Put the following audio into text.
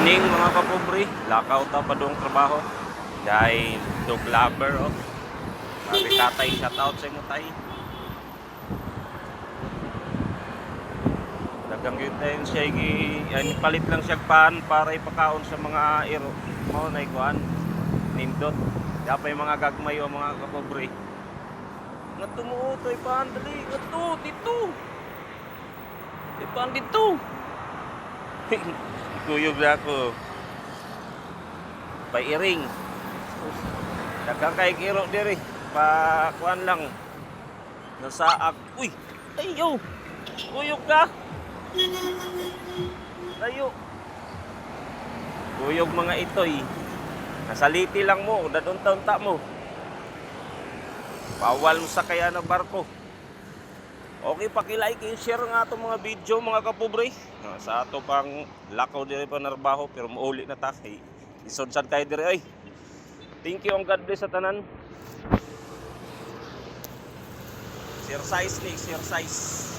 Morning mga kapobre, lakaw ta pa doong trabaho. Dahil dog lover oh. Sabi tatay, shout out sa imo tay. Dagang yun tayo siya palit lang siya pan para ipakaon sa mga iro. Mao na ikuan. Nindot. Dapat yung mga gagmay o mga kapobre. Nga tumuotoy pan dali, ngato dito. Ipan dito. Kuyog na ako. Pairing. Dagang kay kiro diri. Kuan lang. Nasaak. Uy! Ayo! Kuyog ka! Tayo! Kuyog mga itoy. Nasaliti lang mo. Dadunta-unta mo. Bawal mo sa kaya na barko. Okay, paki-like and share nga itong mga video mga kapobre. Sa ato pang lakaw diri pa narbaho pero mauli na ta. Isod-sad tayo diri ay. Thank you and God bless sa tanan. Exercise ni exercise.